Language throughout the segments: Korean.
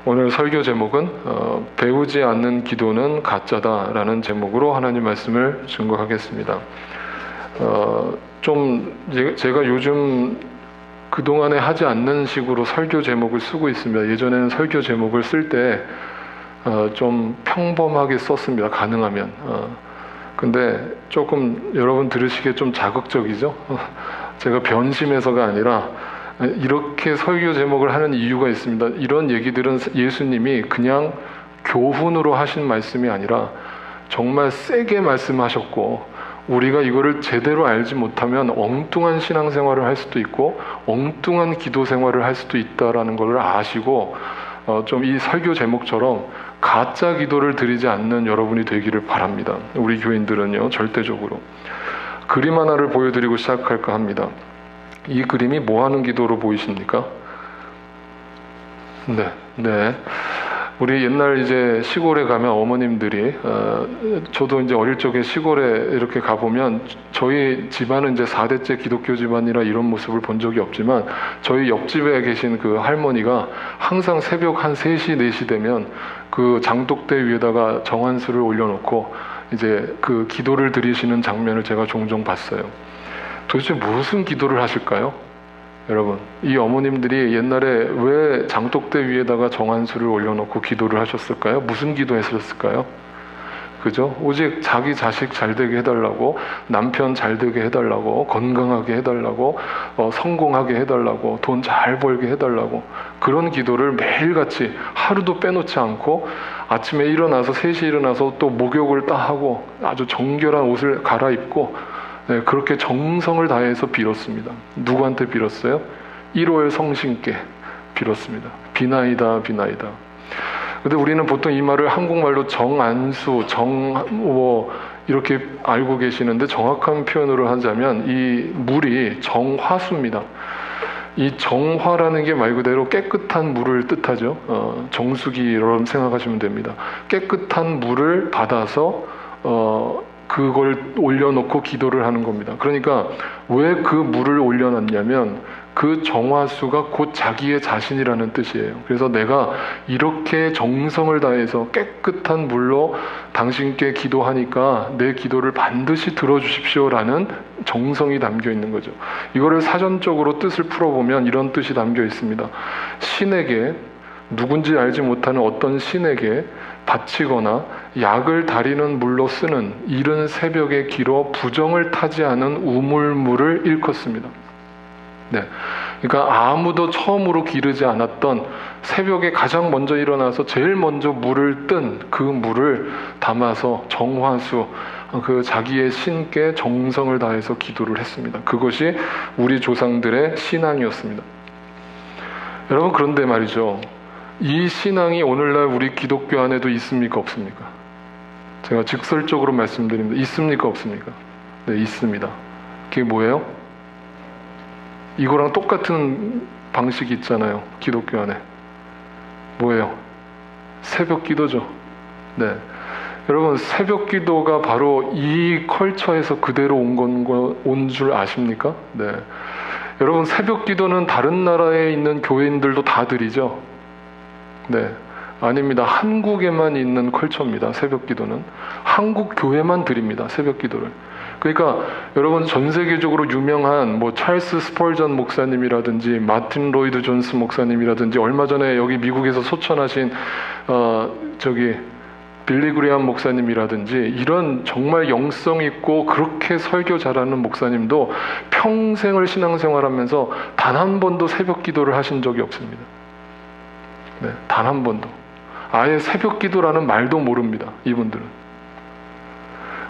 오늘 설교 제목은 배우지 않는 기도는 가짜다라는 제목으로 하나님 말씀을 증거하겠습니다. 제가 요즘 그동안에 하지 않는 식으로 설교 제목을 쓰고 있습니다. 예전에는 설교 제목을 쓸 때 좀 평범하게 썼습니다. 가능하면. 근데 조금 여러분 들으시기에 좀 자극적이죠? 제가 변심해서가 아니라 이렇게 설교 제목을 하는 이유가 있습니다. 이런 얘기들은 예수님이 그냥 교훈으로 하신 말씀이 아니라 정말 세게 말씀하셨고, 우리가 이거를 제대로 알지 못하면 엉뚱한 신앙생활을 할 수도 있고 엉뚱한 기도 생활을 할 수도 있다라는 걸 아시고 좀 이 설교 제목처럼 가짜 기도를 드리지 않는 여러분이 되기를 바랍니다. 우리 교인들은요, 절대적으로. 그림 하나를 보여드리고 시작할까 합니다. 이 그림이 뭐 하는 기도로 보이십니까? 네. 우리 옛날 이제 시골에 가면 어머님들이, 저도 이제 어릴 적에 시골에 이렇게 가보면 저희 집안은 이제 4대째 기독교 집안이라 이런 모습을 본 적이 없지만 저희 옆집에 계신 그 할머니가 항상 새벽 한 3시, 4시 되면 그 장독대 위에다가 정한수를 올려놓고 이제 그 기도를 드리시는 장면을 제가 종종 봤어요. 도대체 무슨 기도를 하실까요? 여러분, 이 어머님들이 옛날에 왜 장독대 위에다가 정한수를 올려놓고 기도를 하셨을까요? 무슨 기도했었을까요? 그죠? 오직 자기 자식 잘 되게 해달라고, 남편 잘 되게 해달라고, 건강하게 해달라고, 성공하게 해달라고, 돈 잘 벌게 해달라고, 그런 기도를 매일같이 하루도 빼놓지 않고 아침에 일어나서 3시에 일어나서 또 목욕을 딱 하고 아주 정결한 옷을 갈아입고, 네, 그렇게 정성을 다해서 빌었습니다. 누구한테 빌었어요? 1월 성신께 빌었습니다. 비나이다, 비나이다. 근데 우리는 보통 이 말을 한국말로 정안수, 이렇게 알고 계시는데, 정확한 표현으로 하자면 이 물이 정화수입니다. 이 정화라는 게 말 그대로 깨끗한 물을 뜻하죠. 정수기처럼 생각하시면 됩니다. 깨끗한 물을 받아서 그걸 올려놓고 기도를 하는 겁니다. 그러니까 왜 그 물을 올려놨냐면 그 정화수가 곧 자기의 자신이라는 뜻이에요. 그래서 내가 이렇게 정성을 다해서 깨끗한 물로 당신께 기도하니까 내 기도를 반드시 들어주십시오라는 정성이 담겨 있는 거죠. 이거를 사전적으로 뜻을 풀어보면 이런 뜻이 담겨 있습니다. 신에게, 누군지 알지 못하는 어떤 신에게 바치거나 약을 다리는 물로 쓰는 이른 새벽에 길어 부정을 타지 않은 우물물을 일컫습니다. 네, 그러니까 아무도 처음으로 기르지 않았던 새벽에 가장 먼저 일어나서 제일 먼저 물을 뜬 그 물을 담아서 정화수, 그 자기의 신께 정성을 다해서 기도를 했습니다. 그것이 우리 조상들의 신앙이었습니다. 여러분, 그런데 말이죠, 이 신앙이 오늘날 우리 기독교 안에도 있습니까, 없습니까? 제가 직설적으로 말씀드립니다. 있습니까, 없습니까? 네, 있습니다. 그게 뭐예요? 이거랑 똑같은 방식이 있잖아요, 기독교 안에. 뭐예요? 새벽 기도죠. 네. 여러분, 새벽 기도가 바로 이 컬처에서 그대로 온 줄 아십니까? 네. 여러분, 새벽 기도는 다른 나라에 있는 교인들도 다 드리죠? 네, 아닙니다. 한국에만 있는 컬처입니다. 새벽 기도는 한국 교회만 드립니다. 새벽 기도를. 그러니까 여러분, 전 세계적으로 유명한 찰스 스펄전 목사님이라든지 마틴 로이드 존스 목사님이라든지 얼마 전에 여기 미국에서 소천하신 빌리 그레이엄 목사님이라든지 이런 정말 영성 있고 그렇게 설교 잘하는 목사님도 평생을 신앙생활하면서 단 한 번도 새벽 기도를 하신 적이 없습니다. 네, 단 한 번도. 아예 새벽 기도라는 말도 모릅니다, 이분들은.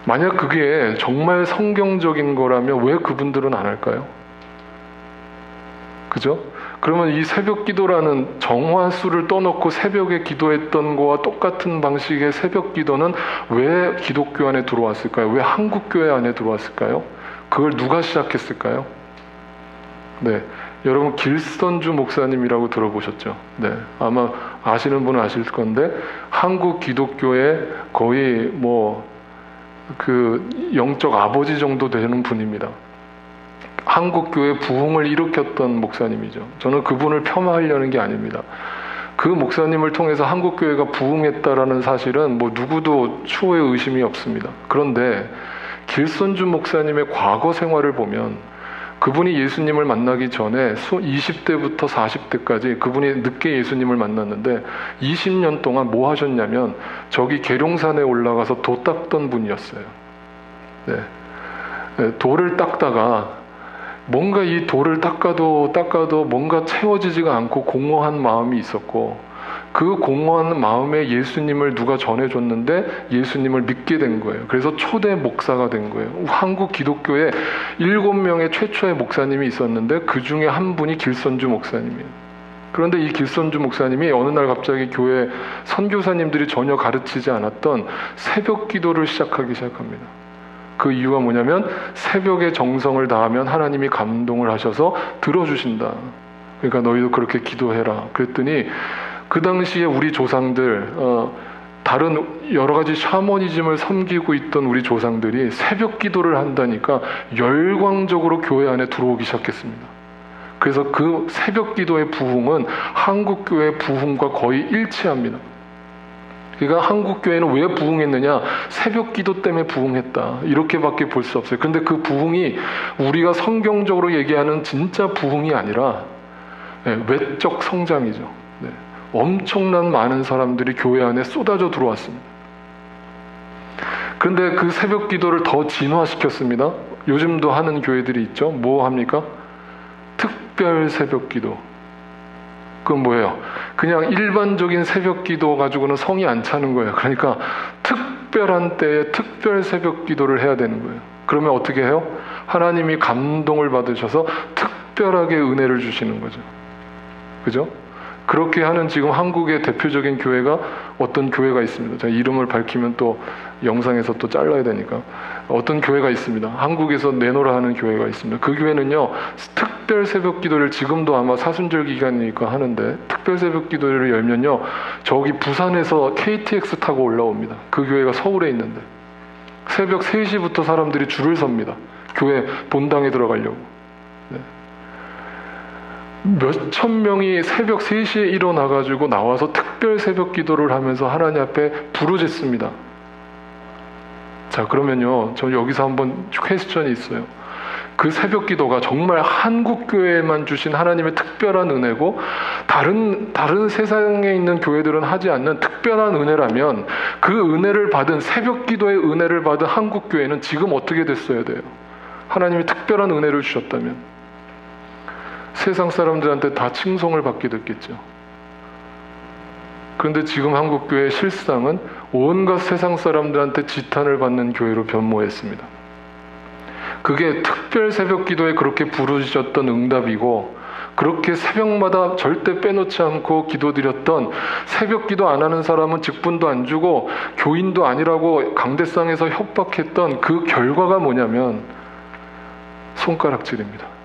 만약 그게 정말 성경적인 거라면 왜 그분들은 안 할까요? 그죠? 그러면 이 새벽 기도라는 정화수를 떠놓고 새벽에 기도했던 거와 똑같은 방식의 새벽 기도는 왜 기독교 안에 들어왔을까요? 왜 한국 교회 안에 들어왔을까요? 그걸 누가 시작했을까요? 네, 여러분, 길선주 목사님이라고 들어보셨죠? 네, 아마 아시는 분은 아실 건데 한국 기독교의 거의 영적 아버지 정도 되는 분입니다. 한국 교회 부흥을 일으켰던 목사님이죠. 저는 그분을 폄하하려는 게 아닙니다. 그 목사님을 통해서 한국교회가 부흥했다라는 사실은 뭐 누구도 추후에 의심이 없습니다. 그런데 길선주 목사님의 과거 생활을 보면 그분이 예수님을 만나기 전에 20대부터 40대까지 그분이 늦게 예수님을 만났는데 20년 동안 뭐 하셨냐면 저기 계룡산에 올라가서 도 닦던 분이었어요. 네. 돌을 닦다가 뭔가 이 돌을 닦아도 뭔가 채워지지가 않고 공허한 마음이 있었고 그 공허한 마음에 예수님을 누가 전해줬는데 예수님을 믿게 된 거예요. 그래서 초대 목사가 된 거예요. 한국 기독교에 7명의 최초의 목사님이 있었는데 그 중에 한 분이 길선주 목사님이에요. 그런데 이 길선주 목사님이 어느 날 갑자기 교회 선교사님들이 전혀 가르치지 않았던 새벽 기도를 시작하기 시작합니다. 그 이유가 뭐냐면 새벽에 정성을 다하면 하나님이 감동을 하셔서 들어주신다. 그러니까 너희도 그렇게 기도해라. 그랬더니 그 당시에 우리 조상들 다른 여러 가지 샤머니즘을 섬기고 있던 우리 조상들이 새벽 기도를 한다니까 열광적으로 교회 안에 들어오기 시작했습니다. 그래서 그 새벽 기도의 부흥은 한국 교회의 부흥과 거의 일치합니다. 그러니까 한국 교회는 왜 부흥했느냐? 새벽 기도 때문에 부흥했다. 이렇게밖에 볼 수 없어요. 그런데 그 부흥이 우리가 성경적으로 얘기하는 진짜 부흥이 아니라 외적 성장이죠. 네. 엄청난 많은 사람들이 교회 안에 쏟아져 들어왔습니다. 그런데 그 새벽 기도를 더 진화시켰습니다. 요즘도 하는 교회들이 있죠. 뭐 합니까? 특별 새벽 기도. 그건 뭐예요? 그냥 일반적인 새벽 기도 가지고는 성이 안 차는 거예요. 그러니까 특별한 때에 특별 새벽 기도를 해야 되는 거예요. 그러면 어떻게 해요? 하나님이 감동을 받으셔서 특별하게 은혜를 주시는 거죠. 그죠? 그렇게 하는 지금 한국의 대표적인 교회가 어떤 교회가 있습니다. 제가 이름을 밝히면 또 영상에서 또 잘라야 되니까. 어떤 교회가 있습니다. 한국에서 내노라 하는 교회가 있습니다. 그 교회는요, 특별 새벽 기도를 지금도 아마 사순절 기간이니까 하는데, 특별 새벽 기도를 열면요, 저기 부산에서 KTX 타고 올라옵니다. 그 교회가 서울에 있는데. 새벽 3시부터 사람들이 줄을 섭니다. 교회 본당에 들어가려고. 네. 몇천 명이 새벽 3시에 일어나가지고 나와서 특별 새벽 기도를 하면서 하나님 앞에 부르짖습니다. 자, 그러면요, 저 여기서 한번 퀘스천이 있어요. 그 새벽 기도가 정말 한국 교회에만 주신 하나님의 특별한 은혜고 다른 세상에 있는 교회들은 하지 않는 특별한 은혜라면 그 은혜를 받은 새벽 기도의 은혜를 받은 한국 교회는 지금 어떻게 됐어야 돼요? 하나님이 특별한 은혜를 주셨다면 세상 사람들한테 다 칭송을 받게 됐겠죠. 그런데 지금 한국교회의 실상은 온갖 세상 사람들한테 지탄을 받는 교회로 변모했습니다. 그게 특별 새벽 기도에 그렇게 부르짖었던 응답이고, 그렇게 새벽마다 절대 빼놓지 않고 기도드렸던, 새벽 기도 안 하는 사람은 직분도 안 주고 교인도 아니라고 강대상에서 협박했던 그 결과가 뭐냐면 손가락질입니다.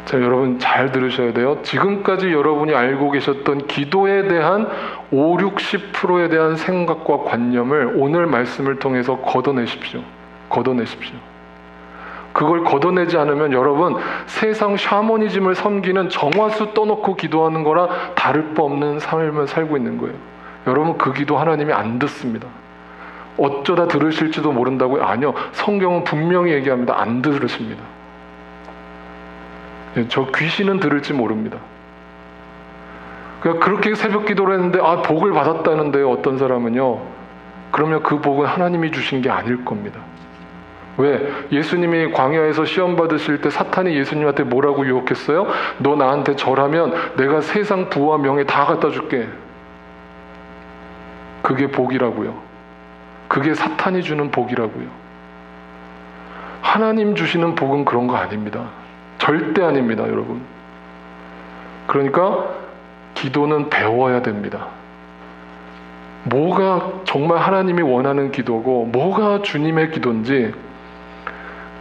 자, 여러분 잘 들으셔야 돼요. 지금까지 여러분이 알고 계셨던 기도에 대한 50~60%에 대한 생각과 관념을 오늘 말씀을 통해서 걷어내십시오. 그걸 걷어내지 않으면 여러분 세상 샤머니즘을 섬기는 정화수 떠놓고 기도하는 거라 다를 바 없는 삶을 살고 있는 거예요. 여러분 그 기도 하나님이 안 듣습니다. 어쩌다 들으실지도 모른다고요? 아니요. 성경은 분명히 얘기합니다. 안 들으십니다. 저 귀신은 들을지 모릅니다. 그렇게 새벽 기도를 했는데 복을 받았다는데요. 어떤 사람은요. 그러면 그 복은 하나님이 주신 게 아닐 겁니다. 왜? 예수님이 광야에서 시험 받으실 때 사탄이 예수님한테 뭐라고 유혹했어요? 너 나한테 절하면 내가 세상 부와 명예 다 갖다 줄게. 그게 복이라고요. 그게 사탄이 주는 복이라고요. 하나님 주시는 복은 그런 거 아닙니다. 절대 아닙니다, 여러분. 그러니까 기도는 배워야 됩니다. 뭐가 정말 하나님이 원하는 기도고 뭐가 주님의 기도인지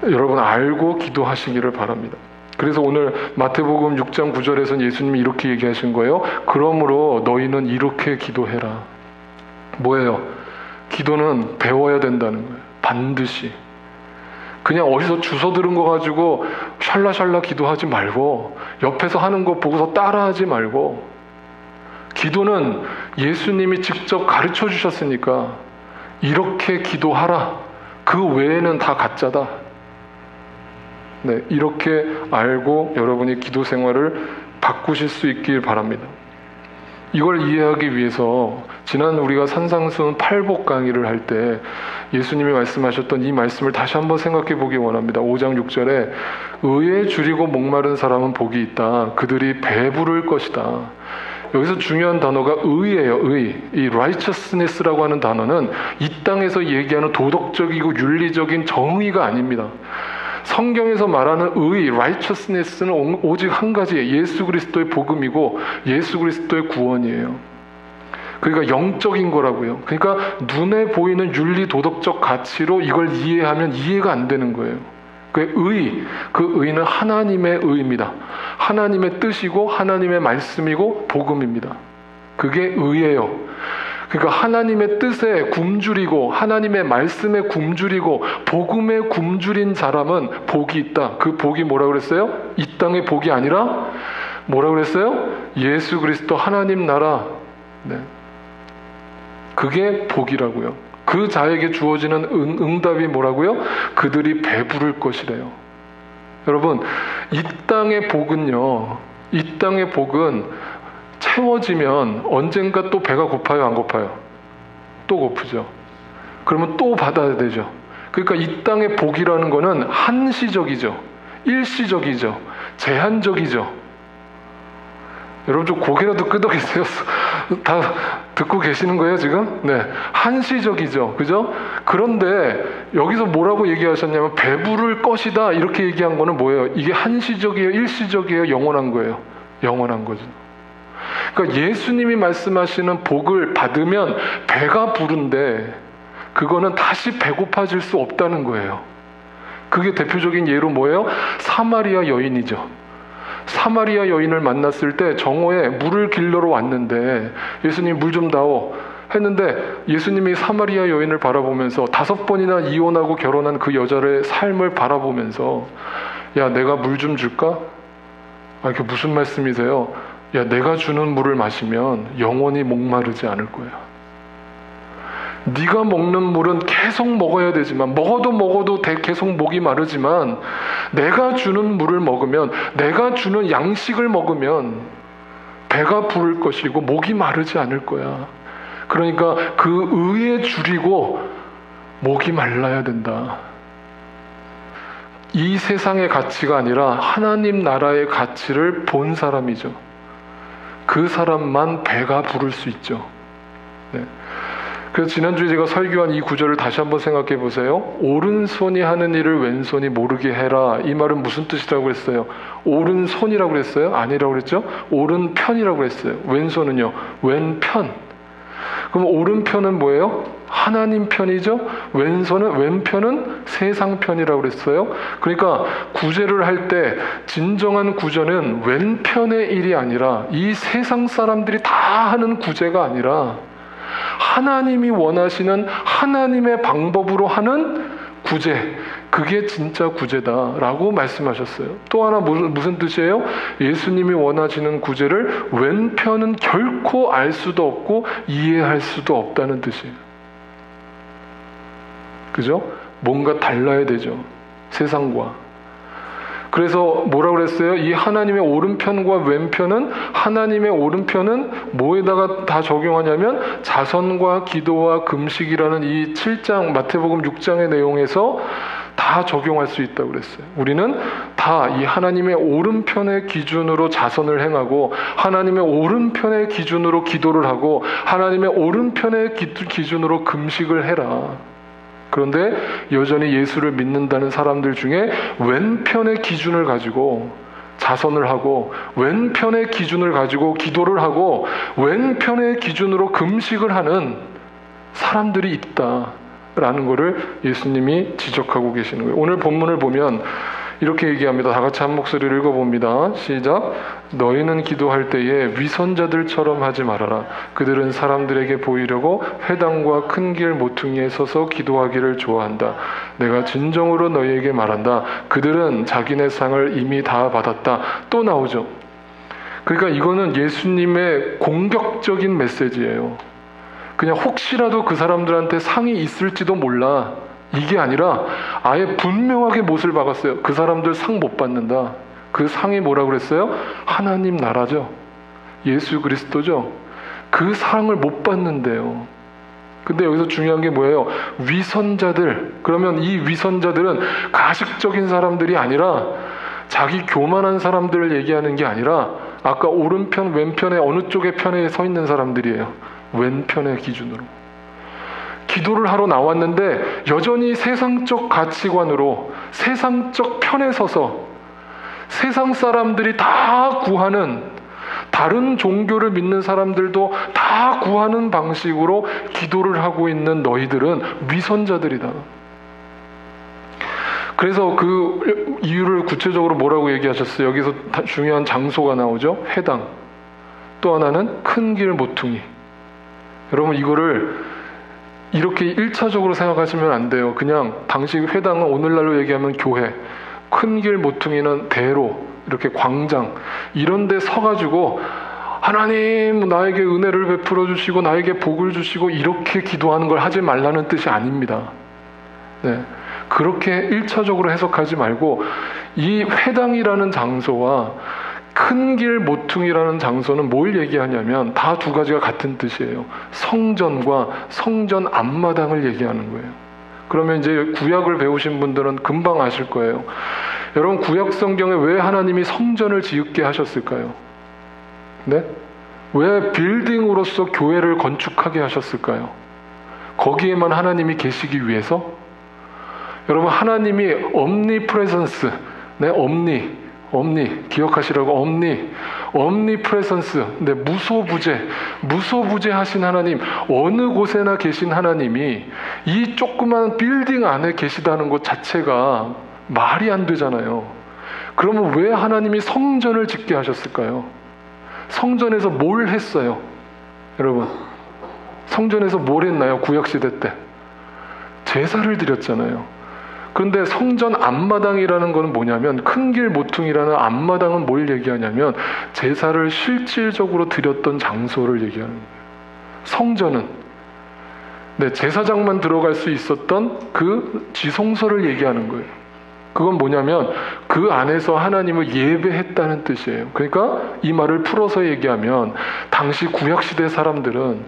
여러분 알고 기도하시기를 바랍니다. 그래서 오늘 마태복음 6장 9절에서는 예수님이 이렇게 얘기하신 거예요. 그러므로 너희는 이렇게 기도해라. 뭐예요? 기도는 배워야 된다는 거예요. 반드시. 그냥 어디서 주워 들은 거 가지고 샬라샬라 기도하지 말고 옆에서 하는 거 보고서 따라하지 말고 기도는 예수님이 직접 가르쳐 주셨으니까 이렇게 기도하라. 그 외에는 다 가짜다. 네, 이렇게 알고 여러분이 기도 생활을 바꾸실 수 있길 바랍니다. 이걸 이해하기 위해서 지난 우리가 산상수훈 팔복 강의를 할 때 예수님이 말씀하셨던 이 말씀을 다시 한번 생각해 보기 원합니다. 5장 6절에 의에 줄이고 목마른 사람은 복이 있다. 그들이 배부를 것이다. 여기서 중요한 단어가 의예요. 의. 이 righteousness라고 하는 단어는 이 땅에서 얘기하는 도덕적이고 윤리적인 정의가 아닙니다. 성경에서 말하는 의, righteousness는 오직 한 가지예요. 예수 그리스도의 복음이고 예수 그리스도의 구원이에요. 그러니까 영적인 거라고요. 그러니까 눈에 보이는 윤리 도덕적 가치로 이걸 이해하면 이해가 안 되는 거예요. 그 의는 하나님의 의입니다. 하나님의 뜻이고 하나님의 말씀이고 복음입니다. 그게 의예요. 그러니까 하나님의 뜻에 굶주리고 하나님의 말씀에 굶주리고 복음에 굶주린 사람은 복이 있다. 그 복이 뭐라고 그랬어요? 이 땅의 복이 아니라 뭐라고 그랬어요? 예수 그리스도 하나님 나라. 네. 그게 복이라고요. 그 자에게 주어지는 응답이 뭐라고요? 그들이 배부를 것이래요. 여러분, 이 땅의 복은요. 이 땅의 복은 채워지면 언젠가 또 배가 고파요, 안 고파요? 또 고프죠. 그러면 또 받아야 되죠. 그러니까 이 땅의 복이라는 거는 한시적이죠. 일시적이죠. 제한적이죠. 여러분 좀 고개라도 끄덕이세요. 다 듣고 계시는 거예요, 지금? 네. 한시적이죠. 그죠? 그런데 여기서 뭐라고 얘기하셨냐면 배부를 것이다. 이렇게 얘기한 거는 뭐예요? 이게 한시적이에요, 일시적이에요, 영원한 거예요. 영원한 거죠. 그러니까 예수님이 말씀하시는 복을 받으면 배가 부른데 그거는 다시 배고파질 수 없다는 거예요. 그게 대표적인 예로 뭐예요? 사마리아 여인이죠. 사마리아 여인을 만났을 때 정오에 물을 길러러 왔는데 예수님 물 좀 다오 했는데 예수님이 사마리아 여인을 바라보면서 5번이나 이혼하고 결혼한 그 여자의 삶을 바라보면서 야, 내가 물 좀 줄까? 아, 이게 무슨 말씀이세요? 야, 내가 주는 물을 마시면 영원히 목마르지 않을 거야. 네가 먹는 물은 계속 먹어야 되지만 먹어도 계속 목이 마르지만 내가 주는 물을 먹으면 내가 주는 양식을 먹으면 배가 부를 것이고 목이 마르지 않을 거야. 그러니까 그 의에 줄이고 목이 말라야 된다. 이 세상의 가치가 아니라 하나님 나라의 가치를 본 사람이죠. 그 사람만 배가 부를 수 있죠. 네. 그래서 지난주에 제가 설교한 이 구절을 다시 한번 생각해 보세요. 오른손이 하는 일을 왼손이 모르게 해라. 이 말은 무슨 뜻이라고 했어요? 오른손이라고 그랬어요? 아니라고 그랬죠? 오른편이라고 했어요. 왼손은요? 왼편. 그럼 오른편은 뭐예요? 하나님 편이죠? 왼편은 세상 편이라고 그랬어요. 그러니까 구제를 할 때 진정한 구제는 왼편의 일이 아니라 이 세상 사람들이 다 하는 구제가 아니라 하나님이 원하시는 하나님의 방법으로 하는 구제, 그게 진짜 구제다라고 말씀하셨어요. 또 하나 무슨 뜻이에요? 예수님이 원하시는 구제를 왼편은 결코 알 수도 없고 이해할 수도 없다는 뜻이에요. 그죠? 뭔가 달라야 되죠. 세상과. 그래서 뭐라고 그랬어요? 이 하나님의 오른편과 왼편은 하나님의 오른편은 뭐에다가 다 적용하냐면 자선과 기도와 금식이라는 이 7장 마태복음 6장의 내용에서 다 적용할 수 있다고 그랬어요. 우리는 다 이 하나님의 오른편의 기준으로 자선을 행하고 하나님의 오른편의 기준으로 기도를 하고 하나님의 오른편의 기준으로 금식을 해라. 그런데 여전히 예수를 믿는다는 사람들 중에 왼편의 기준을 가지고 자선을 하고 왼편의 기준을 가지고 기도를 하고 왼편의 기준으로 금식을 하는 사람들이 있다라는 것을 예수님이 지적하고 계시는 거예요. 오늘 본문을 보면 이렇게 얘기합니다. 다 같이 한 목소리를 읽어봅니다. 시작. 너희는 기도할 때에 위선자들처럼 하지 말아라. 그들은 사람들에게 보이려고 회당과 큰 길 모퉁이에 서서 기도하기를 좋아한다. 내가 진정으로 너희에게 말한다. 그들은 자기네 상을 이미 다 받았다. 또 나오죠. 그러니까 이거는 예수님의 공격적인 메시지예요. 그냥 혹시라도 그 사람들한테 상이 있을지도 몰라. 이게 아니라 아예 분명하게 못을 박았어요. 그 사람들 상 못 받는다. 그 상이 뭐라고 그랬어요? 하나님 나라죠. 예수 그리스도죠. 그 상을 못 받는데요. 근데 여기서 중요한 게 뭐예요? 위선자들. 그러면 이 위선자들은 가식적인 사람들이 아니라 자기 교만한 사람들을 얘기하는 게 아니라 아까 오른편 왼편에 어느 쪽의 편에 서 있는 사람들이에요. 왼편의 기준으로. 기도를 하러 나왔는데 여전히 세상적 가치관으로 세상적 편에 서서 세상 사람들이 다 구하는, 다른 종교를 믿는 사람들도 다 구하는 방식으로 기도를 하고 있는 너희들은 위선자들이다. 그래서 그 이유를 구체적으로 뭐라고 얘기하셨어요? 여기서 중요한 장소가 나오죠. 회당. 또 하나는 큰 길 모퉁이. 여러분 이거를 이렇게 1차적으로 생각하시면 안 돼요. 그냥 당시 회당은 오늘날로 얘기하면 교회, 큰 길 모퉁이는 대로, 이렇게 광장 이런 데 서가지고 하나님 나에게 은혜를 베풀어 주시고 나에게 복을 주시고 이렇게 기도하는 걸 하지 말라는 뜻이 아닙니다. 네, 그렇게 1차적으로 해석하지 말고 이 회당이라는 장소와 큰 길 모퉁이라는 장소는 뭘 얘기하냐면 다 두 가지가 같은 뜻이에요. 성전과 성전 앞마당을 얘기하는 거예요. 그러면 이제 구약을 배우신 분들은 금방 아실 거예요. 여러분 구약 성경에 왜 하나님이 성전을 지을게 하셨을까요? 네? 왜 빌딩으로서 교회를 건축하게 하셨을까요? 거기에만 하나님이 계시기 위해서? 여러분 하나님이 omnipresence, 네, omni 기억하시라고. omnipresence, 네, 무소부재 하신 하나님, 어느 곳에나 계신 하나님이 이 조그만 빌딩 안에 계시다는 것 자체가 말이 안 되잖아요. 그러면 왜 하나님이 성전을 짓게 하셨을까요? 성전에서 뭘 했어요? 여러분 성전에서 뭘 했나요? 구약시대 때 제사를 드렸잖아요. 그런데 성전 앞마당이라는 건 뭐냐면, 큰 길 모퉁이라는 앞마당은 뭘 얘기하냐면 제사를 실질적으로 드렸던 장소를 얘기하는 거예요. 성전은 네, 제사장만 들어갈 수 있었던 그 지성소를 얘기하는 거예요. 그건 뭐냐면 그 안에서 하나님을 예배했다는 뜻이에요. 그러니까 이 말을 풀어서 얘기하면 당시 구약시대 사람들은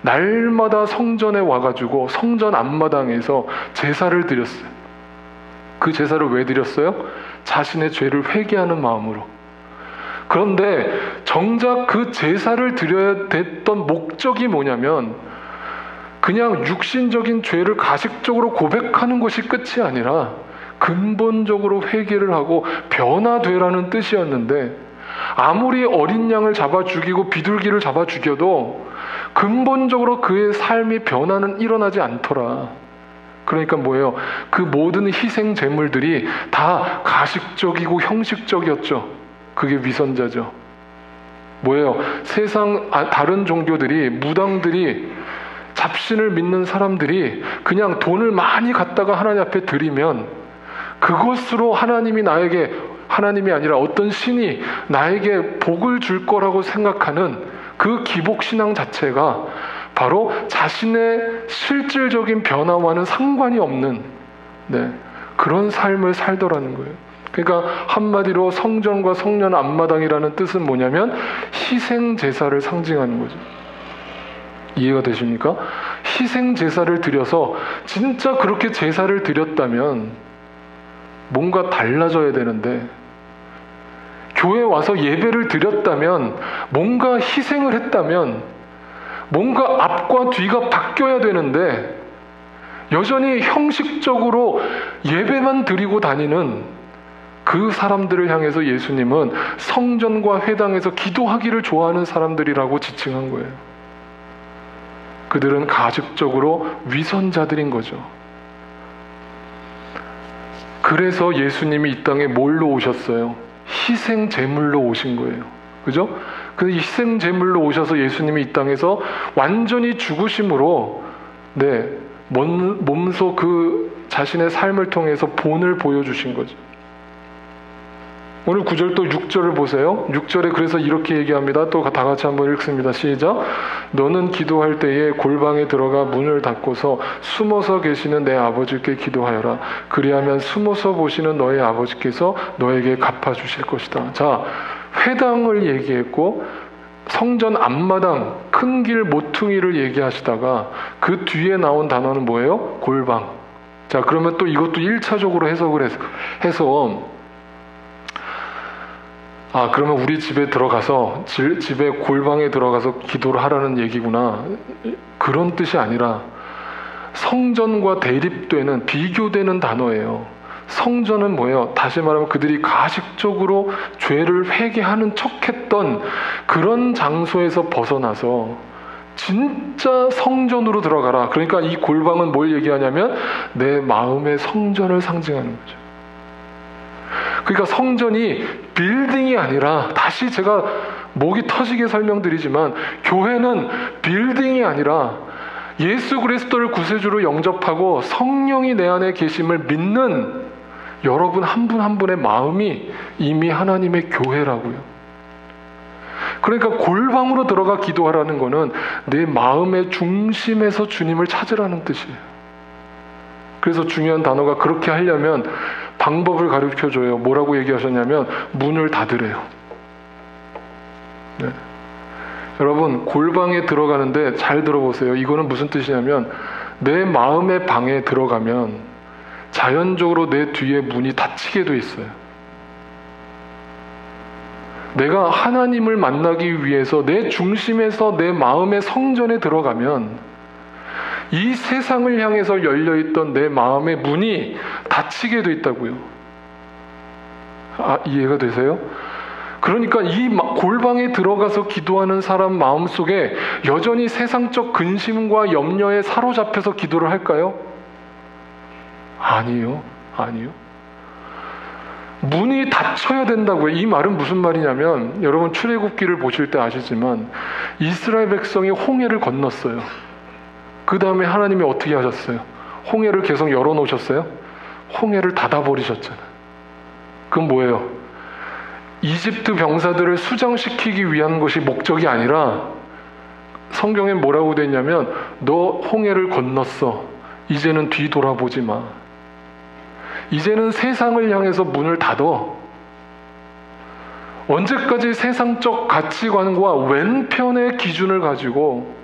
날마다 성전에 와가지고 성전 앞마당에서 제사를 드렸어요. 그 제사를 왜 드렸어요? 자신의 죄를 회개하는 마음으로. 그런데 정작 그 제사를 드려야 됐던 목적이 뭐냐면 그냥 육신적인 죄를 가식적으로 고백하는 것이 끝이 아니라 근본적으로 회개를 하고 변화되라는 뜻이었는데, 아무리 어린 양을 잡아 죽이고 비둘기를 잡아 죽여도 근본적으로 그의 삶이 변화는 일어나지 않더라. 그러니까 뭐예요? 그 모든 희생 제물들이 다 가식적이고 형식적이었죠. 그게 위선자죠. 뭐예요? 세상 다른 종교들이, 무당들이, 잡신을 믿는 사람들이 그냥 돈을 많이 갖다가 하나님 앞에 드리면 그것으로 하나님이 나에게, 하나님이 아니라 어떤 신이 나에게 복을 줄 거라고 생각하는 그 기복신앙 자체가 바로 자신의 실질적인 변화와는 상관이 없는, 네, 그런 삶을 살더라는 거예요. 그러니까 한마디로 성전과 성전 앞마당이라는 뜻은 뭐냐면 희생 제사를 상징하는 거죠. 이해가 되십니까? 희생 제사를 드려서, 진짜 그렇게 제사를 드렸다면 뭔가 달라져야 되는데, 교회 와서 예배를 드렸다면, 뭔가 희생을 했다면, 뭔가 앞과 뒤가 바뀌어야 되는데 여전히 형식적으로 예배만 드리고 다니는 그 사람들을 향해서 예수님은 성전과 회당에서 기도하기를 좋아하는 사람들이라고 지칭한 거예요. 그들은 가식적으로 위선자들인 거죠. 그래서 예수님이 이 땅에 뭘로 오셨어요? 희생 제물로 오신 거예요. 그죠? 그 희생 제물로 오셔서 예수님이 이 땅에서 완전히 죽으심으로 몸소 그 자신의 삶을 통해서 본을 보여주신 거죠. 오늘 9절 또 6절을 보세요. 6절에 그래서 이렇게 얘기합니다. 또 다 같이 한번 읽습니다. 시작. 너는 기도할 때에 골방에 들어가 문을 닫고서 숨어서 계시는 내 아버지께 기도하여라. 그리하면 숨어서 보시는 너의 아버지께서 너에게 갚아주실 것이다. 자, 회당을 얘기했고 성전 앞마당 큰 길 모퉁이를 얘기하시다가 그 뒤에 나온 단어는 뭐예요? 골방. 자, 그러면 또 이것도 1차적으로 해석을 해서 그러면 우리 집에 들어가서 집에 골방에 들어가서 기도를 하라는 얘기구나. 그런 뜻이 아니라 성전과 대립되는 비교되는 단어예요. 성전은 뭐예요? 다시 말하면 그들이 가식적으로 죄를 회개하는 척했던 그런 장소에서 벗어나서 진짜 성전으로 들어가라. 그러니까 이 골방은 뭘 얘기하냐면 내 마음의 성전을 상징하는 거죠. 그러니까 성전이 빌딩이 아니라, 다시 제가 목이 터지게 설명드리지만, 교회는 빌딩이 아니라 예수 그리스도를 구세주로 영접하고 성령이 내 안에 계심을 믿는 여러분 한 분 한 분의 마음이 이미 하나님의 교회라고요. 그러니까 골방으로 들어가 기도하라는 것은 내 마음의 중심에서 주님을 찾으라는 뜻이에요. 그래서 중요한 단어가, 그렇게 하려면 방법을 가르쳐줘요. 뭐라고 얘기하셨냐면 문을 닫으래요. 여러분, 골방에 들어가는데 잘 들어보세요. 이거는 무슨 뜻이냐면 내 마음의 방에 들어가면 자연적으로 내 뒤에 문이 닫히게 돼 있어요. 내가 하나님을 만나기 위해서 내 중심에서 내 마음의 성전에 들어가면 이 세상을 향해서 열려있던 내 마음의 문이 닫히게 돼 있다고요. 이해가 되세요? 그러니까 이 골방에 들어가서 기도하는 사람 마음속에 여전히 세상적 근심과 염려에 사로잡혀서 기도를 할까요? 아니요. 문이 닫혀야 된다고요. 이 말은 무슨 말이냐면, 여러분 출애굽기를 보실 때 아시지만 이스라엘 백성이 홍해를 건넜어요. 그 다음에 하나님이 어떻게 하셨어요? 홍해를 계속 열어놓으셨어요? 홍해를 닫아버리셨잖아요. 그건 뭐예요? 이집트 병사들을 수장시키기 위한 것이 목적이 아니라, 성경에 뭐라고 돼 있냐면 너 홍해를 건넜어. 이제는 뒤돌아보지 마. 이제는 세상을 향해서 문을 닫어. 언제까지 세상적 가치관과 왼편의 기준을 가지고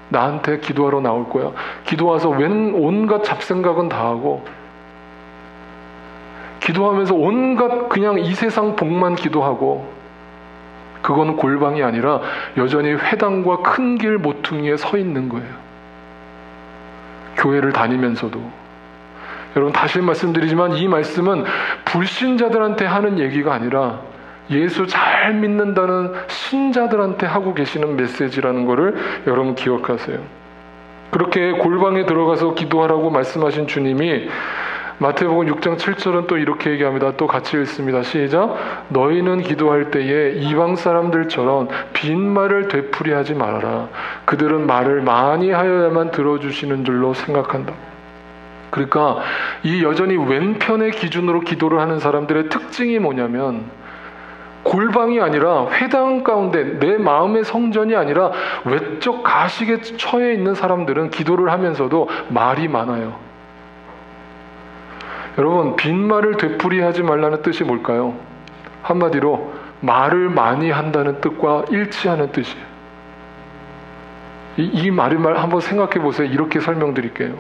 나한테 기도하러 나올 거야? 기도 와서 온갖 잡생각은 다 하고, 기도하면서 온갖 그냥 이 세상 복만 기도하고, 그건 골방이 아니라 여전히 회당과 큰 길 모퉁이에 서 있는 거예요. 교회를 다니면서도. 여러분, 다시 말씀드리지만 이 말씀은 불신자들한테 하는 얘기가 아니라 예수 잘 믿는다는 신자들한테 하고 계시는 메시지라는 것을 여러분 기억하세요. 그렇게 골방에 들어가서 기도하라고 말씀하신 주님이 마태복음 6장 7절은 또 이렇게 얘기합니다. 또 같이 읽습니다. 시작. 너희는 기도할 때에 이방 사람들처럼 빈말을 되풀이하지 말아라. 그들은 말을 많이 하여야만 들어주시는 줄로 생각한다. 그러니까 이 여전히 왼편의 기준으로 기도를 하는 사람들의 특징이 뭐냐면, 골방이 아니라 회당 가운데 내 마음의 성전이 아니라 외적 가식에 처해 있는 사람들은 기도를 하면서도 말이 많아요. 여러분, 빈말을 되풀이하지 말라는 뜻이 뭘까요? 한마디로 말을 많이 한다는 뜻과 일치하는 뜻이에요. 이 말을 한번 생각해 보세요. 이렇게 설명드릴게요.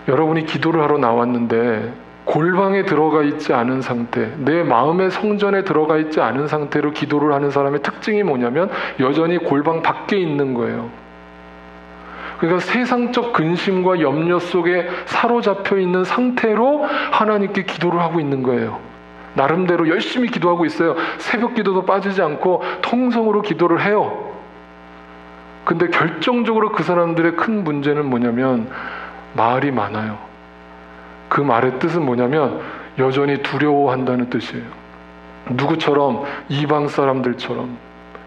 여러분이 기도를 하러 나왔는데 골방에 들어가 있지 않은 상태, 내 마음의 성전에 들어가 있지 않은 상태로 기도를 하는 사람의 특징이 뭐냐면 여전히 골방 밖에 있는 거예요. 그러니까 세상적 근심과 염려 속에 사로잡혀 있는 상태로 하나님께 기도를 하고 있는 거예요. 나름대로 열심히 기도하고 있어요. 새벽 기도도 빠지지 않고 통성으로 기도를 해요. 근데 결정적으로 그 사람들의 큰 문제는 뭐냐면 말이 많아요. 그 말의 뜻은 뭐냐면 여전히 두려워한다는 뜻이에요. 누구처럼? 이방 사람들처럼.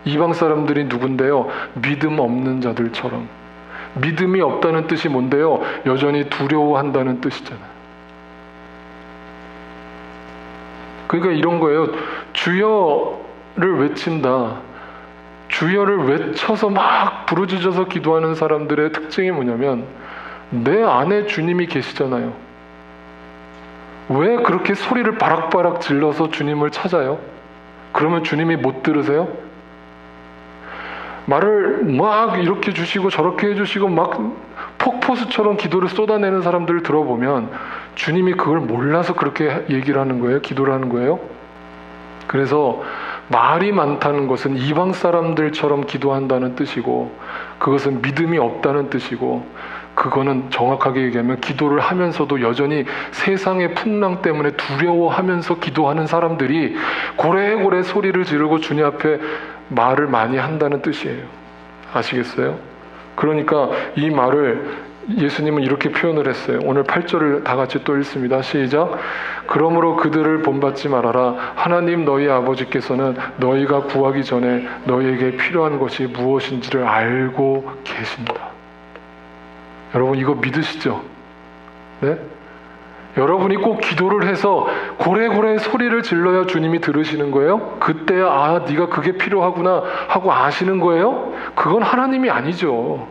이방 사람들이 누군데요? 믿음 없는 자들처럼. 믿음이 없다는 뜻이 뭔데요? 여전히 두려워한다는 뜻이잖아요. 그러니까 이런 거예요. 주여를 외친다. 주여를 외쳐서 막 부르짖어서 기도하는 사람들의 특징이 뭐냐면 내 안에 주님이 계시잖아요. 왜 그렇게 소리를 바락바락 질러서 주님을 찾아요? 그러면 주님이 못 들으세요? 말을 막 이렇게 주시고 저렇게 해주시고 막 폭포수처럼 기도를 쏟아내는 사람들을 들어보면 주님이 그걸 몰라서 그렇게 얘기를 하는 거예요? 기도를 하는 거예요? 그래서 말이 많다는 것은 이방 사람들처럼 기도한다는 뜻이고 그것은 믿음이 없다는 뜻이고 그거는 정확하게 얘기하면 기도를 하면서도 여전히 세상의 풍랑 때문에 두려워하면서 기도하는 사람들이 고래고래 소리를 지르고 주님 앞에 말을 많이 한다는 뜻이에요. 아시겠어요? 그러니까 이 말을 예수님은 이렇게 표현을 했어요. 오늘 8절을 다 같이 또 읽습니다. 시작. 그러므로 그들을 본받지 말아라. 하나님 너희 아버지께서는 너희가 구하기 전에 너희에게 필요한 것이 무엇인지를 알고 계신다. 여러분 이거 믿으시죠? 네? 여러분이 꼭 기도를 해서 고래고래 소리를 질러야 주님이 들으시는 거예요? 그때야 아 네가 그게 필요하구나 하고 아시는 거예요? 그건 하나님이 아니죠.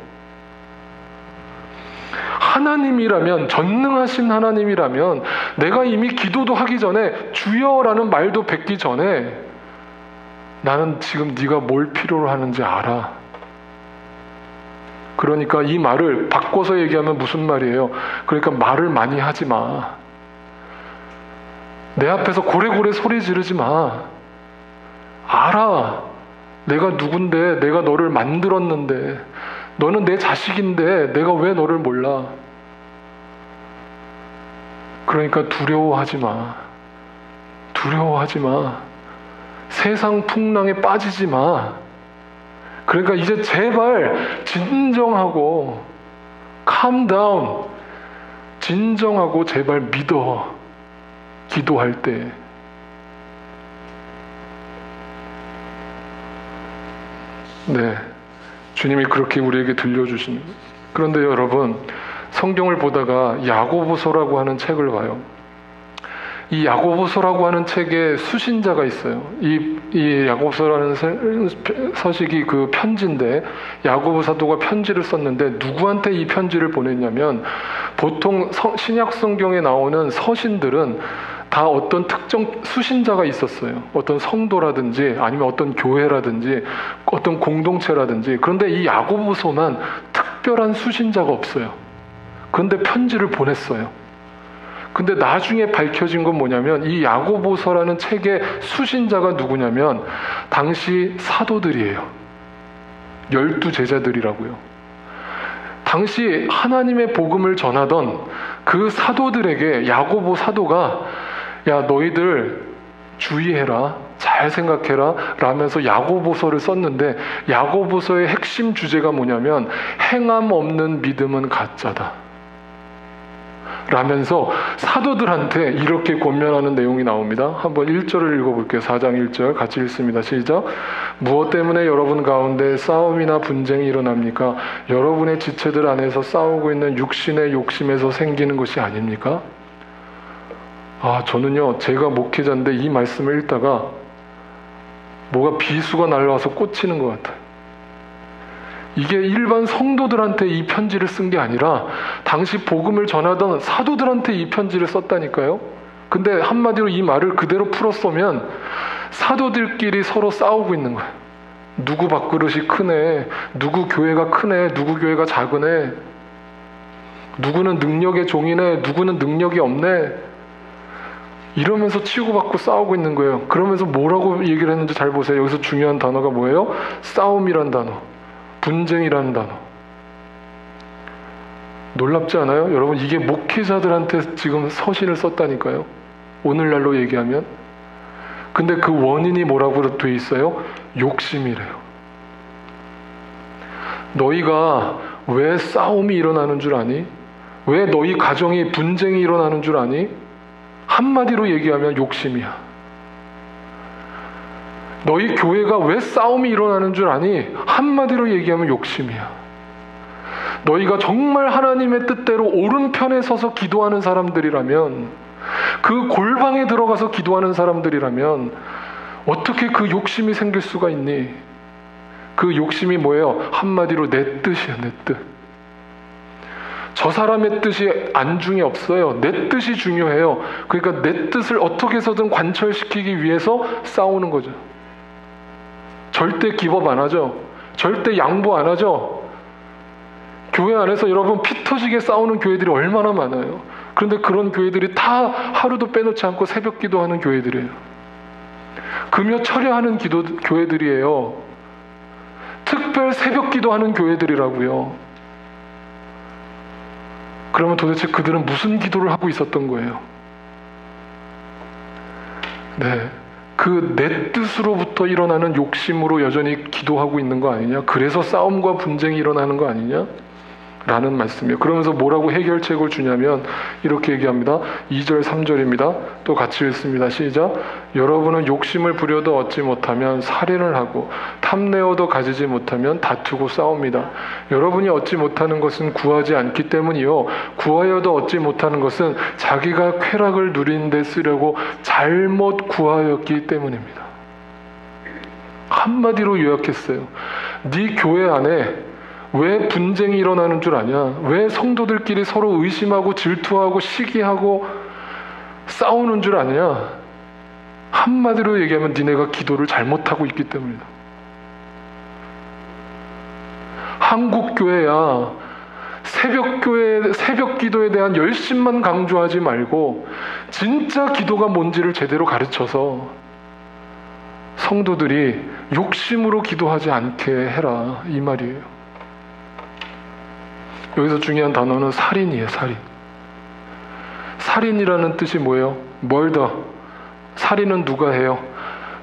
하나님이라면, 전능하신 하나님이라면 내가 이미 기도도 하기 전에 주여라는 말도 뱉기 전에 나는 지금 네가 뭘 필요로 하는지 알아. 그러니까 이 말을 바꿔서 얘기하면 무슨 말이에요? 그러니까 말을 많이 하지 마. 내 앞에서 고래고래 소리 지르지 마. 알아. 내가 누군데, 내가 너를 만들었는데, 너는 내 자식인데 내가 왜 너를 몰라? 그러니까 두려워하지 마. 두려워하지 마. 세상 풍랑에 빠지지 마. 그러니까 이제 제발 진정하고 calm down. 진정하고 제발 믿어. 기도할 때. 네. 주님이 그렇게 우리에게 들려주시는 거예요. 그런데 여러분, 성경을 보다가 야고보서라고 하는 책을 봐요. 이 야고보서라고 하는 책에 수신자가 있어요. 이 야고보서라는 서식이 그 편지인데 야고보 사도가 편지를 썼는데 누구한테 이 편지를 보냈냐면 보통 신약 성경에 나오는 서신들은 다 어떤 특정 수신자가 있었어요. 어떤 성도라든지 아니면 어떤 교회라든지 어떤 공동체라든지. 그런데 이 야고보서만 특별한 수신자가 없어요. 그런데 편지를 보냈어요. 근데 나중에 밝혀진 건 뭐냐면 이 야고보서라는 책의 수신자가 누구냐면 당시 사도들이에요. 12제자들이라고요. 당시 하나님의 복음을 전하던 그 사도들에게 야고보 사도가 야 너희들 주의해라, 잘 생각해라 라면서 야고보서를 썼는데 야고보서의 핵심 주제가 뭐냐면 행함 없는 믿음은 가짜다 라면서 사도들한테 이렇게 권면하는 내용이 나옵니다. 한번 1절을 읽어볼게요. 4장 1절 같이 읽습니다. 시작. 무엇 때문에 여러분 가운데 싸움이나 분쟁이 일어납니까? 여러분의 지체들 안에서 싸우고 있는 육신의 욕심에서 생기는 것이 아닙니까? 저는요 제가 목회자인데 이 말씀을 읽다가 뭐가 비수가 날라와서 꽂히는 것 같아요. 이게 일반 성도들한테 이 편지를 쓴 게 아니라 당시 복음을 전하던 사도들한테 이 편지를 썼다니까요. 근데 한마디로 이 말을 그대로 풀었으면 사도들끼리 서로 싸우고 있는 거예요. 누구 밥그릇이 크네, 누구 교회가 크네, 누구 교회가 작으네, 누구는 능력의 종이네, 누구는 능력이 없네, 이러면서 치고받고 싸우고 있는 거예요. 그러면서 뭐라고 얘기를 했는지 잘 보세요. 여기서 중요한 단어가 뭐예요? 싸움이란 단어, 분쟁이라는 단어. 놀랍지 않아요? 여러분 이게 목회자들한테 지금 서신을 썼다니까요. 오늘날로 얘기하면. 근데 그 원인이 뭐라고 돼 있어요? 욕심이래요. 너희가 왜 싸움이 일어나는 줄 아니? 왜 너희 가정이 분쟁이 일어나는 줄 아니? 한마디로 얘기하면 욕심이야. 너희 교회가 왜 싸움이 일어나는 줄 아니? 한마디로 얘기하면 욕심이야. 너희가 정말 하나님의 뜻대로 오른편에 서서 기도하는 사람들이라면, 그 골방에 들어가서 기도하는 사람들이라면 어떻게 그 욕심이 생길 수가 있니? 그 욕심이 뭐예요? 한마디로 내 뜻이야, 내 뜻. 저 사람의 뜻이 안중에 없어요. 내 뜻이 중요해요. 그러니까 내 뜻을 어떻게 해서든 관철시키기 위해서 싸우는 거죠. 절대 기법 안 하죠. 절대 양보 안 하죠. 교회 안에서 여러분 피 터지게 싸우는 교회들이 얼마나 많아요. 그런데 그런 교회들이 다 하루도 빼놓지 않고 새벽 기도하는 교회들이에요. 금요 철야하는 교회들이에요. 특별 새벽 기도하는 교회들이라고요. 그러면 도대체 그들은 무슨 기도를 하고 있었던 거예요? 네, 그 내 뜻으로부터 일어나는 욕심으로 여전히 기도하고 있는 거 아니냐? 그래서 싸움과 분쟁이 일어나는 거 아니냐? 라는 말씀이에요. 그러면서 뭐라고 해결책을 주냐면 이렇게 얘기합니다. 2절 3절입니다. 또 같이 읽습니다. 시작. 여러분은 욕심을 부려도 얻지 못하면 살인을 하고 탐내어도 가지지 못하면 다투고 싸웁니다. 여러분이 얻지 못하는 것은 구하지 않기 때문이요, 구하여도 얻지 못하는 것은 자기가 쾌락을 누리는 데 쓰려고 잘못 구하였기 때문입니다. 한마디로 요약했어요. 네 교회 안에 왜 분쟁이 일어나는 줄 아냐? 왜 성도들끼리 서로 의심하고 질투하고 시기하고 싸우는 줄 아냐? 한마디로 얘기하면 니네가 기도를 잘못하고 있기 때문이다. 한국 교회야, 새벽 기도에 대한 열심만 강조하지 말고 진짜 기도가 뭔지를 제대로 가르쳐서 성도들이 욕심으로 기도하지 않게 해라, 이 말이에요. 여기서 중요한 단어는 살인이에요. 살인. 살인이라는 뜻이 뭐예요? 멀더. 살인은 누가 해요?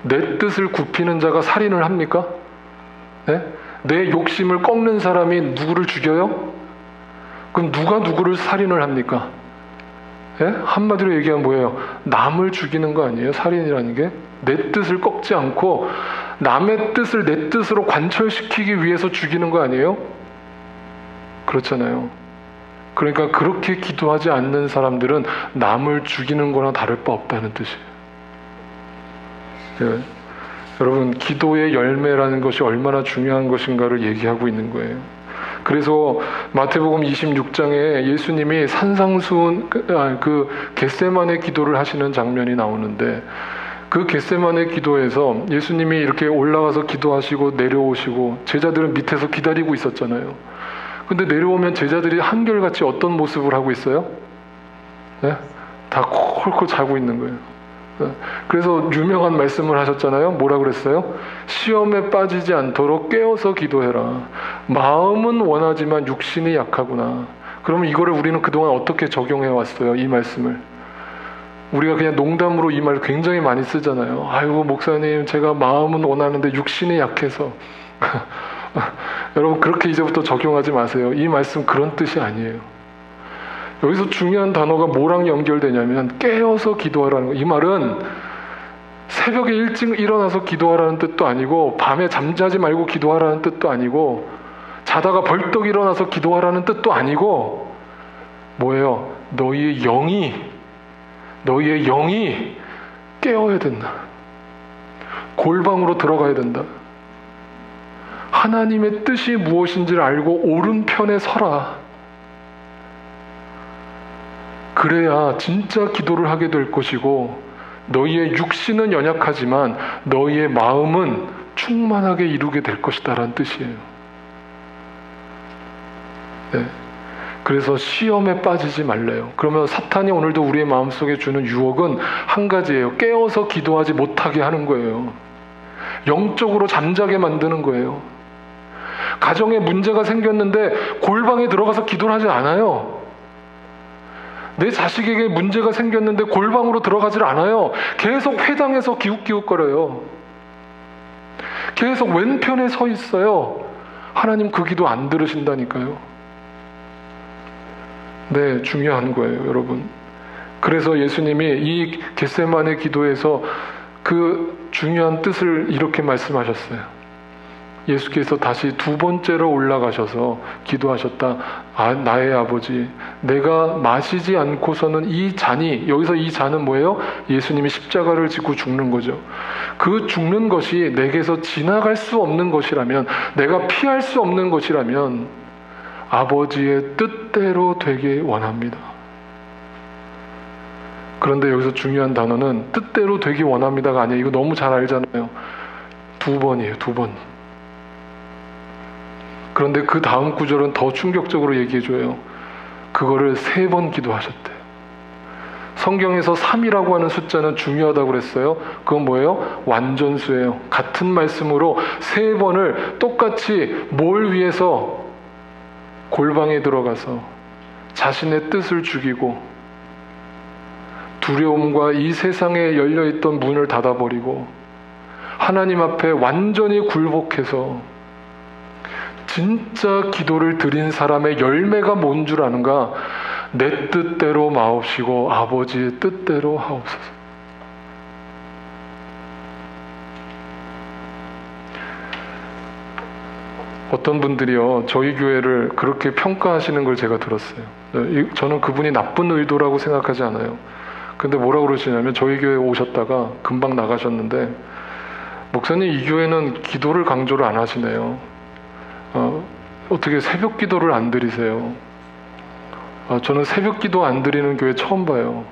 내 뜻을 굽히는 자가 살인을 합니까? 네? 내 욕심을 꺾는 사람이 누구를 죽여요? 그럼 누가 누구를 살인을 합니까? 네? 한마디로 얘기하면 뭐예요? 남을 죽이는 거 아니에요? 살인이라는 게? 내 뜻을 꺾지 않고 남의 뜻을 내 뜻으로 관철시키기 위해서 죽이는 거 아니에요? 그렇잖아요. 그러니까 그렇게 기도하지 않는 사람들은 남을 죽이는 거나 다를 바 없다는 뜻이에요. 네. 여러분, 기도의 열매라는 것이 얼마나 중요한 것인가를 얘기하고 있는 거예요. 그래서 마태복음 26장에 예수님이 산상수훈, 그 겟세마네 기도를 하시는 장면이 나오는데, 그 겟세마네 기도에서 예수님이 이렇게 올라가서 기도하시고 내려오시고 제자들은 밑에서 기다리고 있었잖아요. 근데 내려오면 제자들이 한결같이 어떤 모습을 하고 있어요? 네? 다 콜콜 자고 있는 거예요. 네? 그래서 유명한 말씀을 하셨잖아요. 뭐라 그랬어요? 시험에 빠지지 않도록 깨어서 기도해라. 마음은 원하지만 육신이 약하구나. 그러면 이거를 우리는 그동안 어떻게 적용해 왔어요? 이 말씀을. 우리가 그냥 농담으로 이 말 굉장히 많이 쓰잖아요. 아이고 목사님, 제가 마음은 원하는데 육신이 약해서. 여러분, 그렇게 이제부터 적용하지 마세요. 이 말씀 그런 뜻이 아니에요. 여기서 중요한 단어가 뭐랑 연결되냐면 깨어서 기도하라는 거예요. 이 말은 새벽에 일찍 일어나서 기도하라는 뜻도 아니고 밤에 잠자지 말고 기도하라는 뜻도 아니고 자다가 벌떡 일어나서 기도하라는 뜻도 아니고 뭐예요? 너희의 영이 깨어야 된다. 골방으로 들어가야 된다. 하나님의 뜻이 무엇인지를 알고 오른편에 서라. 그래야 진짜 기도를 하게 될 것이고 너희의 육신은 연약하지만 너희의 마음은 충만하게 이루게 될 것이다 라는 뜻이에요. 네. 그래서 시험에 빠지지 말래요. 그러면 사탄이 오늘도 우리의 마음속에 주는 유혹은 한 가지예요. 깨어서 기도하지 못하게 하는 거예요. 영적으로 잠자게 만드는 거예요. 가정에 문제가 생겼는데 골방에 들어가서 기도를 하지 않아요. 내 자식에게 문제가 생겼는데 골방으로 들어가질 않아요. 계속 회당에서 기웃기웃거려요. 계속 왼편에 서 있어요. 하나님 그 기도 안 들으신다니까요. 네, 중요한 거예요, 여러분. 그래서 예수님이 이 겟세마네 기도에서 그 중요한 뜻을 이렇게 말씀하셨어요. 예수께서 다시 두 번째로 올라가셔서 기도하셨다. 나의 아버지, 내가 마시지 않고서는 이 잔이, 여기서 이 잔은 뭐예요? 예수님이 십자가를 지고 죽는 거죠. 그 죽는 것이 내게서 지나갈 수 없는 것이라면, 내가 피할 수 없는 것이라면 아버지의 뜻대로 되길 원합니다. 그런데 여기서 중요한 단어는 뜻대로 되기 원합니다가 아니에요. 이거 너무 잘 알잖아요. 두 번이에요, 두 번. 그런데 그 다음 구절은 더 충격적으로 얘기해줘요. 그거를 3번 기도하셨대요. 성경에서 3이라고 하는 숫자는 중요하다고 그랬어요. 그건 뭐예요? 완전수예요. 같은 말씀으로 3번을 똑같이 뭘 위해서? 골방에 들어가서 자신의 뜻을 죽이고 두려움과 이 세상에 열려있던 문을 닫아버리고 하나님 앞에 완전히 굴복해서 진짜 기도를 드린 사람의 열매가 뭔 줄 아는가? 내 뜻대로 마옵시고 아버지의 뜻대로 하옵소서. 어떤 분들이요, 저희 교회를 그렇게 평가하시는 걸 제가 들었어요. 저는 그분이 나쁜 의도라고 생각하지 않아요. 근데 뭐라고 그러시냐면, 저희 교회에 오셨다가 금방 나가셨는데, 목사님, 이 교회는 기도를 강조를 안 하시네요. 어떻게 새벽 기도를 안 드리세요? 저는 새벽 기도 안 드리는 교회 처음 봐요.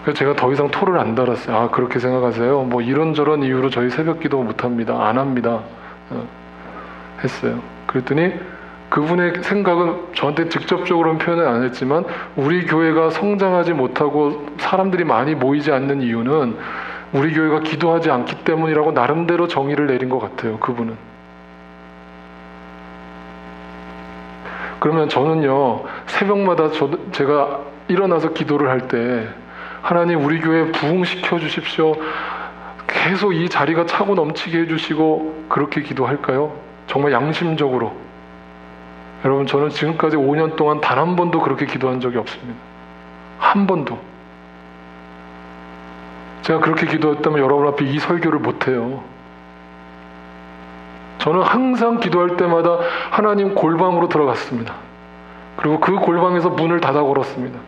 그래서 제가 더 이상 토를 안 달았어요. 그렇게 생각하세요? 뭐 이런저런 이유로 저희 새벽 기도 못 합니다. 안 합니다. 했어요. 그랬더니 그분의 생각은 저한테 직접적으로는 표현을 안 했지만, 우리 교회가 성장하지 못하고 사람들이 많이 모이지 않는 이유는 우리 교회가 기도하지 않기 때문이라고 나름대로 정의를 내린 것 같아요, 그분은. 그러면 저는요, 새벽마다 제가 일어나서 기도를 할 때, 하나님 우리 교회 부흥시켜 주십시오, 계속 이 자리가 차고 넘치게 해주시고, 그렇게 기도할까요? 정말 양심적으로. 여러분, 저는 지금까지 5년 동안 단 한 번도 그렇게 기도한 적이 없습니다. 한 번도. 제가 그렇게 기도했다면 여러분 앞에 이 설교를 못해요. 저는 항상 기도할 때마다 하나님 골방으로 들어갔습니다. 그리고 그 골방에서 문을 닫아 걸었습니다.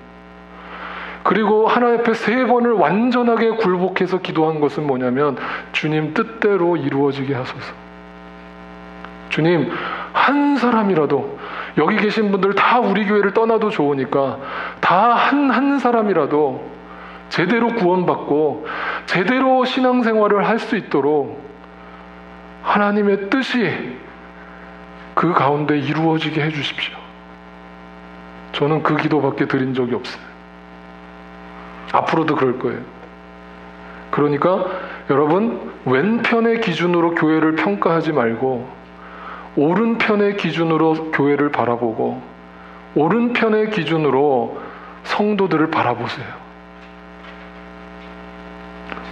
그리고 하나님 앞에 3번을 완전하게 굴복해서 기도한 것은 뭐냐면, 주님 뜻대로 이루어지게 하소서. 주님, 한 사람이라도, 여기 계신 분들 다 우리 교회를 떠나도 좋으니까 다 한 사람이라도 제대로 구원받고 제대로 신앙생활을 할 수 있도록 하나님의 뜻이 그 가운데 이루어지게 해주십시오. 저는 그 기도밖에 드린 적이 없어요. 앞으로도 그럴 거예요. 그러니까 여러분, 왼편의 기준으로 교회를 평가하지 말고 오른편의 기준으로 교회를 바라보고 오른편의 기준으로 성도들을 바라보세요.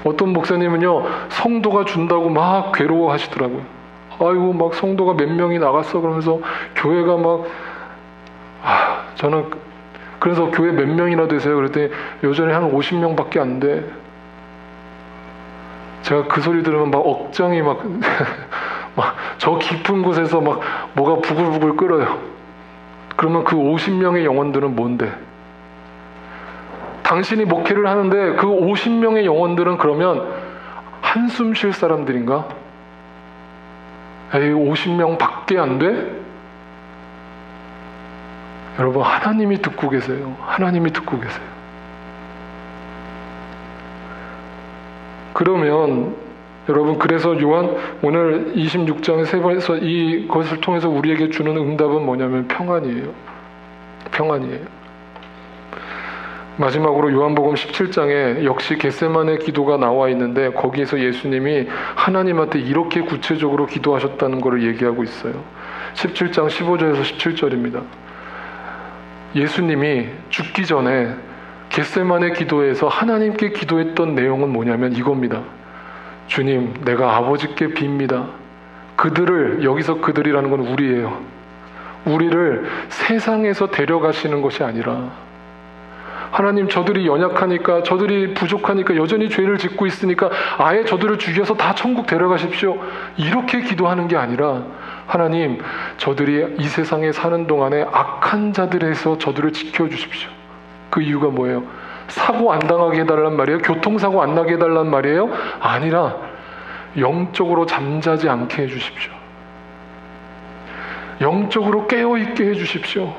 어떤 목사님은요, 성도가 준다고 막 괴로워하시더라고요. 아이고, 막 성도가 몇 명이 나갔어 그러면서 교회가 막, 저는 그래서 교회 몇 명이나 되세요? 그랬더니 여전히 한 50명밖에 안 돼. 제가 그 소리 들으면 막 억장이 막 저 깊은 곳에서 막 뭐가 부글부글 끓어요. 그러면 그 50명의 영혼들은 뭔데? 당신이 목회를 하는데 그 50명의 영혼들은 그러면 한숨 쉴 사람들인가? 에이, 50명 밖에 안 돼? 여러분, 하나님이 듣고 계세요. 하나님이 듣고 계세요. 그러면 여러분, 그래서 요한 오늘 26장의 3번에서 이것을 통해서 우리에게 주는 응답은 뭐냐면 평안이에요. 평안이에요. 마지막으로 요한복음 17장에 역시 겟세마네 기도가 나와 있는데, 거기에서 예수님이 하나님한테 이렇게 구체적으로 기도하셨다는 것을 얘기하고 있어요. 17장 15절에서 17절입니다. 예수님이 죽기 전에 겟세마네 기도에서 하나님께 기도했던 내용은 뭐냐면 이겁니다. 주님, 내가 아버지께 빕니다. 그들을, 여기서 그들이라는 건 우리예요. 우리를 세상에서 데려가시는 것이 아니라, 하나님, 저들이 연약하니까, 저들이 부족하니까, 여전히 죄를 짓고 있으니까 아예 저들을 죽여서 다 천국 데려가십시오, 이렇게 기도하는 게 아니라, 하나님, 저들이 이 세상에 사는 동안에 악한 자들에서 저들을 지켜주십시오. 그 이유가 뭐예요? 사고 안 당하게 해달란 말이에요? 교통사고 안 나게 해달란 말이에요? 아니라 영적으로 잠자지 않게 해주십시오. 영적으로 깨어있게 해주십시오.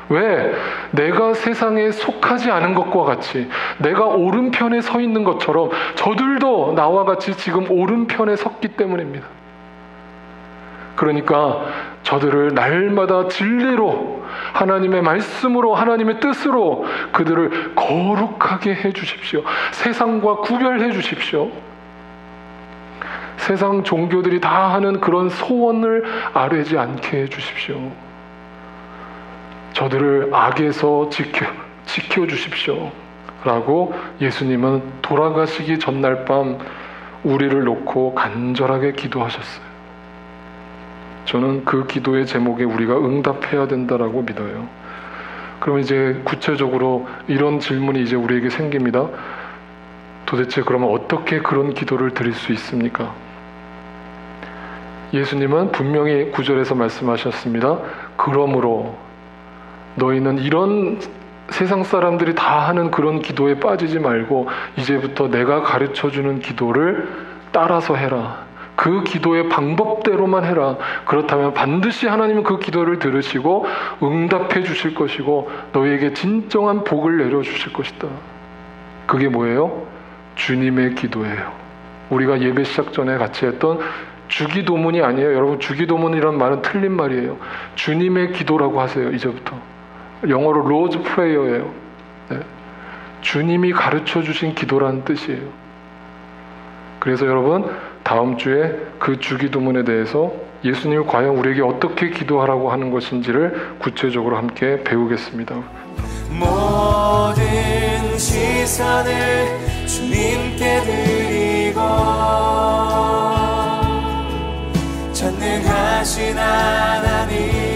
왜? 내가 세상에 속하지 않은 것과 같이, 내가 오른편에 서 있는 것처럼 저들도 나와 같이 지금 오른편에 섰기 때문입니다. 그러니까 저들을 날마다 진리로, 하나님의 말씀으로, 하나님의 뜻으로 그들을 거룩하게 해주십시오. 세상과 구별해 주십시오. 세상 종교들이 다 하는 그런 소원을 아뢰지 않게 해주십시오. 저들을 악에서 지켜주십시오 라고 예수님은 돌아가시기 전날 밤 우리를 놓고 간절하게 기도하셨어요. 저는 그 기도의 제목에 우리가 응답해야 된다라고 믿어요. 그럼 이제 구체적으로 이런 질문이 이제 우리에게 생깁니다. 도대체 그러면 어떻게 그런 기도를 드릴 수 있습니까? 예수님은 분명히 9절에서 말씀하셨습니다. 그러므로 너희는 이런 세상 사람들이 다 하는 그런 기도에 빠지지 말고 이제부터 내가 가르쳐주는 기도를 따라서 해라. 그 기도의 방법대로만 해라. 그렇다면 반드시 하나님은 그 기도를 들으시고 응답해 주실 것이고 너희에게 진정한 복을 내려주실 것이다. 그게 뭐예요? 주님의 기도예요. 우리가 예배 시작 전에 같이 했던 주기도문이 아니에요. 여러분, 주기도문이란 말은 틀린 말이에요. 주님의 기도라고 하세요. 이제부터. 영어로 Lord's Prayer예요. 네. 주님이 가르쳐 주신 기도라는 뜻이에요. 그래서 여러분, 다음 주에 그 주기도문에 대해서 예수님이 과연 우리에게 어떻게 기도하라고 하는 것인지를 구체적으로 함께 배우겠습니다. 모든 시선을 주님께 드리고 전능하신 하나님